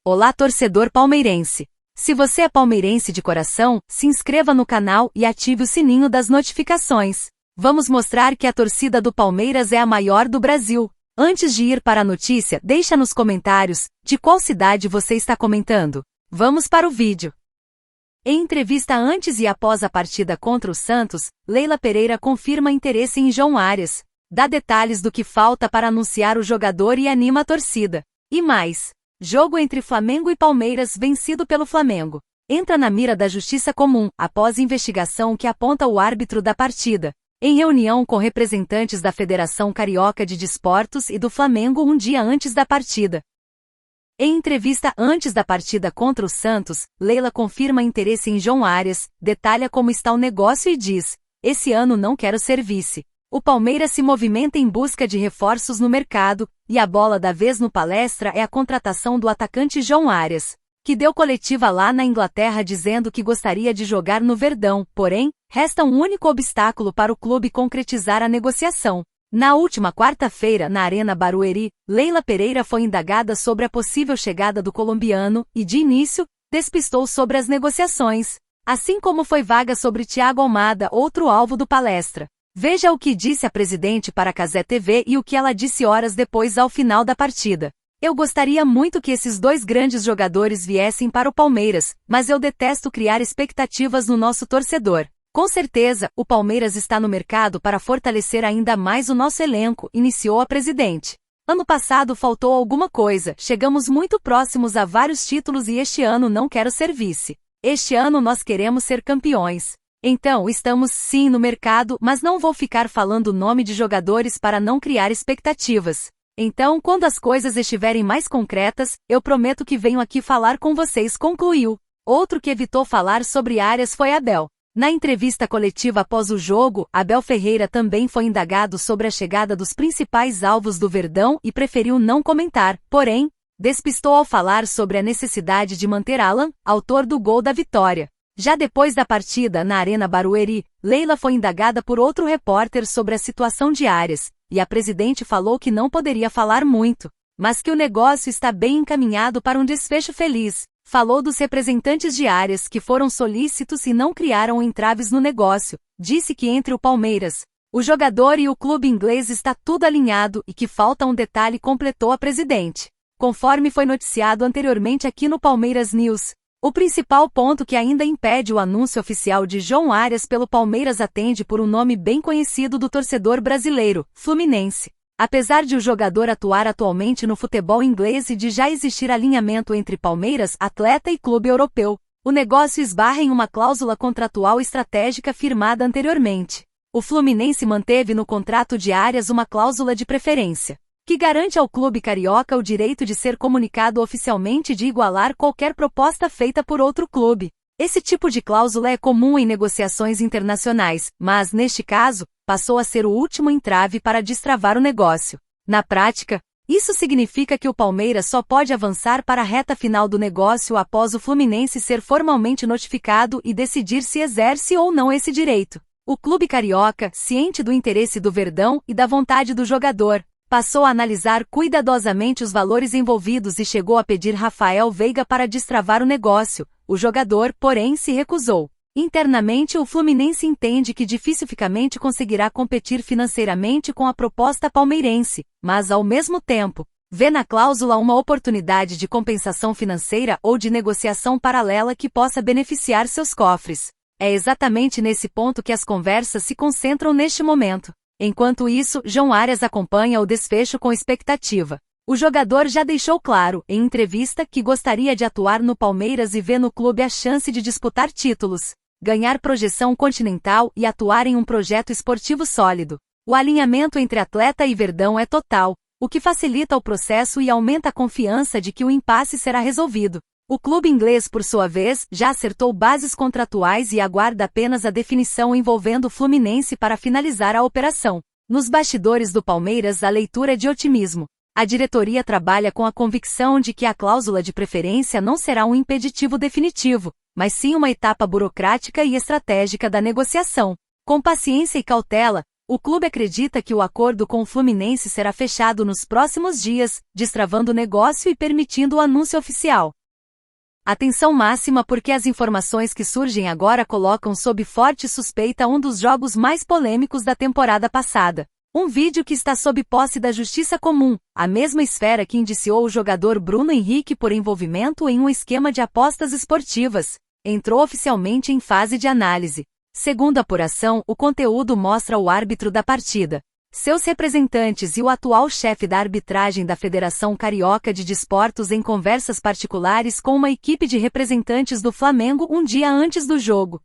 Olá, torcedor palmeirense! Se você é palmeirense de coração, se inscreva no canal e ative o sininho das notificações. Vamos mostrar que a torcida do Palmeiras é a maior do Brasil. Antes de ir para a notícia, deixa nos comentários de qual cidade você está comentando. Vamos para o vídeo. Em entrevista antes e após a partida contra o Santos, Leila Pereira confirma interesse em João Arias, dá detalhes do que falta para anunciar o jogador e anima a torcida. E mais. Jogo entre Flamengo e Palmeiras vencido pelo Flamengo. Entra na mira da Justiça Comum, após investigação que aponta o árbitro da partida. Em reunião com representantes da Federação Carioca de Desportos e do Flamengo um dia antes da partida. Em entrevista antes da partida contra o Santos, Leila confirma interesse em João Arias, detalha como está o negócio e diz: "Esse ano não quero ser vice." O Palmeiras se movimenta em busca de reforços no mercado, e a bola da vez no palestra é a contratação do atacante João Arias, que deu coletiva lá na Inglaterra dizendo que gostaria de jogar no Verdão, porém, resta um único obstáculo para o clube concretizar a negociação. Na última quarta-feira, na Arena Barueri, Leila Pereira foi indagada sobre a possível chegada do colombiano e, de início, despistou sobre as negociações, assim como foi vaga sobre Thiago Almada, outro alvo do palestra. Veja o que disse a presidente para a Cazé TV e o que ela disse horas depois ao final da partida. "Eu gostaria muito que esses dois grandes jogadores viessem para o Palmeiras, mas eu detesto criar expectativas no nosso torcedor. Com certeza, o Palmeiras está no mercado para fortalecer ainda mais o nosso elenco", iniciou a presidente. "Ano passado faltou alguma coisa, chegamos muito próximos a vários títulos e este ano não quero ser vice. Este ano nós queremos ser campeões. Então estamos sim no mercado, mas não vou ficar falando o nome de jogadores para não criar expectativas. Então, quando as coisas estiverem mais concretas, eu prometo que venho aqui falar com vocês", concluiu. Outro que evitou falar sobre Arias foi Abel. Na entrevista coletiva após o jogo, Abel Ferreira também foi indagado sobre a chegada dos principais alvos do Verdão e preferiu não comentar, porém, despistou ao falar sobre a necessidade de manter Alan, autor do gol da vitória. Já depois da partida na Arena Barueri, Leila foi indagada por outro repórter sobre a situação de Arias, e a presidente falou que não poderia falar muito, mas que o negócio está bem encaminhado para um desfecho feliz. Falou dos representantes de Arias que foram solícitos e não criaram entraves no negócio. Disse que entre o Palmeiras, o jogador e o clube inglês está tudo alinhado e que falta um detalhe, completou a presidente. Conforme foi noticiado anteriormente aqui no Palmeiras News, o principal ponto que ainda impede o anúncio oficial de João Arias pelo Palmeiras atende por um nome bem conhecido do torcedor brasileiro, Fluminense. Apesar de o jogador atuar atualmente no futebol inglês e de já existir alinhamento entre Palmeiras, atleta e clube europeu, o negócio esbarra em uma cláusula contratual estratégica firmada anteriormente. O Fluminense manteve no contrato de Arias uma cláusula de preferência, que garante ao clube carioca o direito de ser comunicado oficialmente e de igualar qualquer proposta feita por outro clube. Esse tipo de cláusula é comum em negociações internacionais, mas, neste caso, passou a ser o último entrave para destravar o negócio. Na prática, isso significa que o Palmeiras só pode avançar para a reta final do negócio após o Fluminense ser formalmente notificado e decidir se exerce ou não esse direito. O clube carioca, ciente do interesse do Verdão e da vontade do jogador, passou a analisar cuidadosamente os valores envolvidos e chegou a pedir Rafael Veiga para destravar o negócio. O jogador, porém, se recusou. Internamente, o Fluminense entende que dificilmente conseguirá competir financeiramente com a proposta palmeirense, mas, ao mesmo tempo, vê na cláusula uma oportunidade de compensação financeira ou de negociação paralela que possa beneficiar seus cofres. É exatamente nesse ponto que as conversas se concentram neste momento. Enquanto isso, João Arias acompanha o desfecho com expectativa. O jogador já deixou claro, em entrevista, que gostaria de atuar no Palmeiras e vê no clube a chance de disputar títulos, ganhar projeção continental e atuar em um projeto esportivo sólido. O alinhamento entre atleta e Verdão é total, o que facilita o processo e aumenta a confiança de que o impasse será resolvido. O clube inglês, por sua vez, já acertou bases contratuais e aguarda apenas a definição envolvendo o Fluminense para finalizar a operação. Nos bastidores do Palmeiras, a leitura é de otimismo. A diretoria trabalha com a convicção de que a cláusula de preferência não será um impeditivo definitivo, mas sim uma etapa burocrática e estratégica da negociação. Com paciência e cautela, O clube acredita que o acordo com o Fluminense será fechado nos próximos dias, destravando o negócio e permitindo o anúncio oficial. Atenção máxima porque as informações que surgem agora colocam sob forte suspeita um dos jogos mais polêmicos da temporada passada. Um vídeo que está sob posse da Justiça Comum, a mesma esfera que indiciou o jogador Bruno Henrique por envolvimento em um esquema de apostas esportivas, entrou oficialmente em fase de análise. Segundo a apuração, o conteúdo mostra o árbitro da partida, seus representantes e o atual chefe da arbitragem da Federação Carioca de Desportos em conversas particulares com uma equipe de representantes do Flamengo um dia antes do jogo.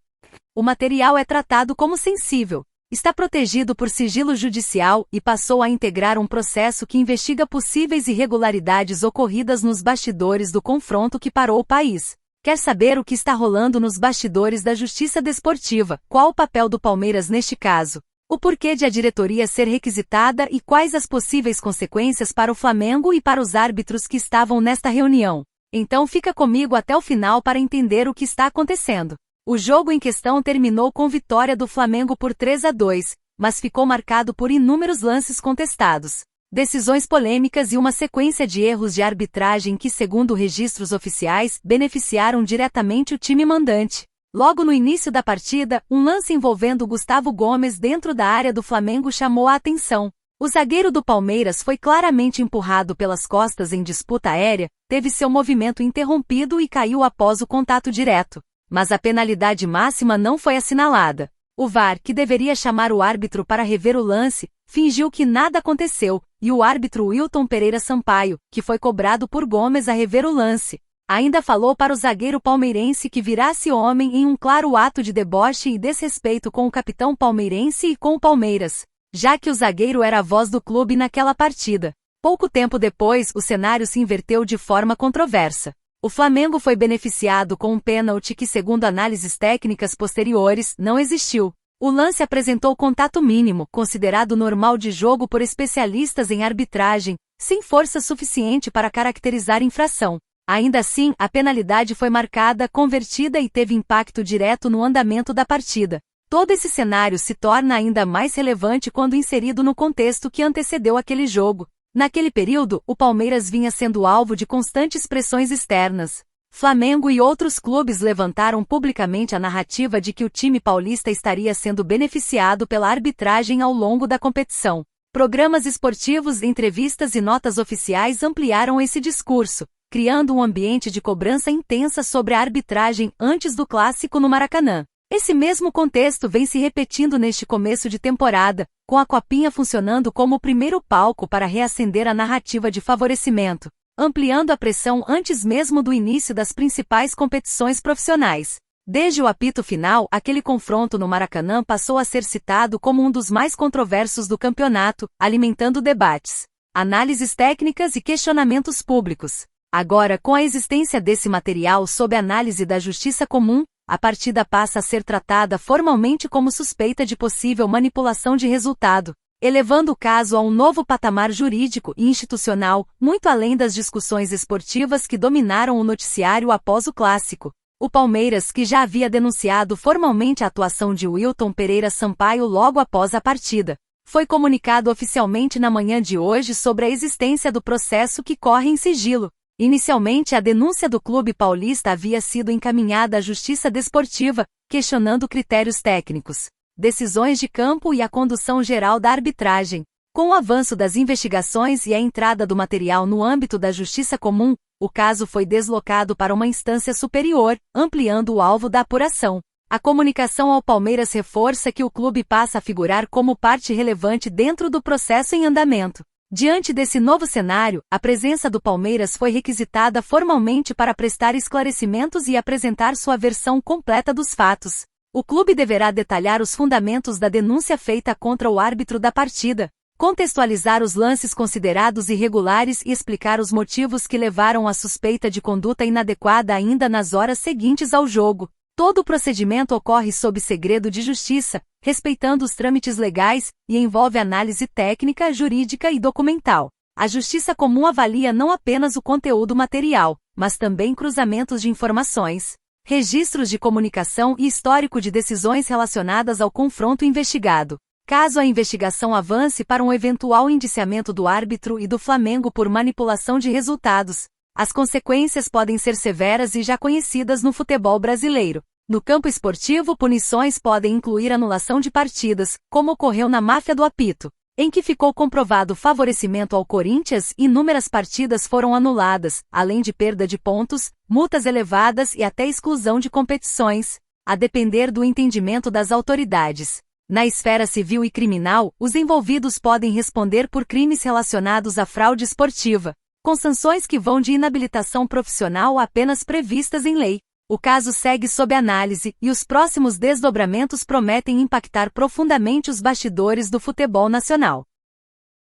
O material é tratado como sensível, está protegido por sigilo judicial e passou a integrar um processo que investiga possíveis irregularidades ocorridas nos bastidores do confronto que parou o país. Quer saber o que está rolando nos bastidores da Justiça Desportiva? Qual o papel do Palmeiras neste caso? O porquê de a diretoria ser requisitada e quais as possíveis consequências para o Flamengo e para os árbitros que estavam nesta reunião? Então fica comigo até o final para entender o que está acontecendo. O jogo em questão terminou com vitória do Flamengo por 3-2, mas ficou marcado por inúmeros lances contestados, decisões polêmicas e uma sequência de erros de arbitragem que, segundo registros oficiais, beneficiaram diretamente o time mandante. Logo no início da partida, um lance envolvendo Gustavo Gomes dentro da área do Flamengo chamou a atenção. O zagueiro do Palmeiras foi claramente empurrado pelas costas em disputa aérea, teve seu movimento interrompido e caiu após o contato direto. Mas a penalidade máxima não foi assinalada. O VAR, que deveria chamar o árbitro para rever o lance, fingiu que nada aconteceu, e o árbitro Wilton Pereira Sampaio, que foi cobrado por Gomes a rever o lance, ainda falou para o zagueiro palmeirense que virasse homem em um claro ato de deboche e desrespeito com o capitão palmeirense e com o Palmeiras, já que o zagueiro era a voz do clube naquela partida. Pouco tempo depois, o cenário se inverteu de forma controversa. O Flamengo foi beneficiado com um pênalti que, segundo análises técnicas posteriores, não existiu. O lance apresentou contato mínimo, considerado normal de jogo por especialistas em arbitragem, sem força suficiente para caracterizar infração. Ainda assim, a penalidade foi marcada, convertida e teve impacto direto no andamento da partida. Todo esse cenário se torna ainda mais relevante quando inserido no contexto que antecedeu aquele jogo. Naquele período, o Palmeiras vinha sendo alvo de constantes pressões externas. Flamengo e outros clubes levantaram publicamente a narrativa de que o time paulista estaria sendo beneficiado pela arbitragem ao longo da competição. Programas esportivos, entrevistas e notas oficiais ampliaram esse discurso, criando um ambiente de cobrança intensa sobre a arbitragem antes do clássico no Maracanã. Esse mesmo contexto vem se repetindo neste começo de temporada, com a Copinha funcionando como o primeiro palco para reacender a narrativa de favorecimento, ampliando a pressão antes mesmo do início das principais competições profissionais. Desde o apito final, aquele confronto no Maracanã passou a ser citado como um dos mais controversos do campeonato, alimentando debates, análises técnicas e questionamentos públicos. Agora, com a existência desse material sob análise da Justiça Comum, a partida passa a ser tratada formalmente como suspeita de possível manipulação de resultado, elevando o caso a um novo patamar jurídico e institucional, muito além das discussões esportivas que dominaram o noticiário após o clássico. O Palmeiras, que já havia denunciado formalmente a atuação de Wilton Pereira Sampaio logo após a partida, foi comunicado oficialmente na manhã de hoje sobre a existência do processo que corre em sigilo. Inicialmente, a denúncia do clube paulista havia sido encaminhada à Justiça Desportiva, questionando critérios técnicos, decisões de campo e a condução geral da arbitragem. Com o avanço das investigações e a entrada do material no âmbito da Justiça Comum, o caso foi deslocado para uma instância superior, ampliando o alvo da apuração. A comunicação ao Palmeiras reforça que o clube passa a figurar como parte relevante dentro do processo em andamento. Diante desse novo cenário, a presença do Palmeiras foi requisitada formalmente para prestar esclarecimentos e apresentar sua versão completa dos fatos. O clube deverá detalhar os fundamentos da denúncia feita contra o árbitro da partida, contextualizar os lances considerados irregulares e explicar os motivos que levaram à suspeita de conduta inadequada ainda nas horas seguintes ao jogo. Todo o procedimento ocorre sob segredo de justiça, respeitando os trâmites legais, e envolve análise técnica, jurídica e documental. A Justiça Comum avalia não apenas o conteúdo material, mas também cruzamentos de informações, registros de comunicação e histórico de decisões relacionadas ao confronto investigado. Caso a investigação avance para um eventual indiciamento do árbitro e do Flamengo por manipulação de resultados, as consequências podem ser severas e já conhecidas no futebol brasileiro. No campo esportivo, punições podem incluir anulação de partidas, como ocorreu na máfia do apito, em que ficou comprovado favorecimento ao Corinthians e inúmeras partidas foram anuladas, além de perda de pontos, multas elevadas e até exclusão de competições, a depender do entendimento das autoridades. Na esfera civil e criminal, os envolvidos podem responder por crimes relacionados à fraude esportiva, com sanções que vão de inabilitação profissional a penas previstas em lei. O caso segue sob análise, e os próximos desdobramentos prometem impactar profundamente os bastidores do futebol nacional.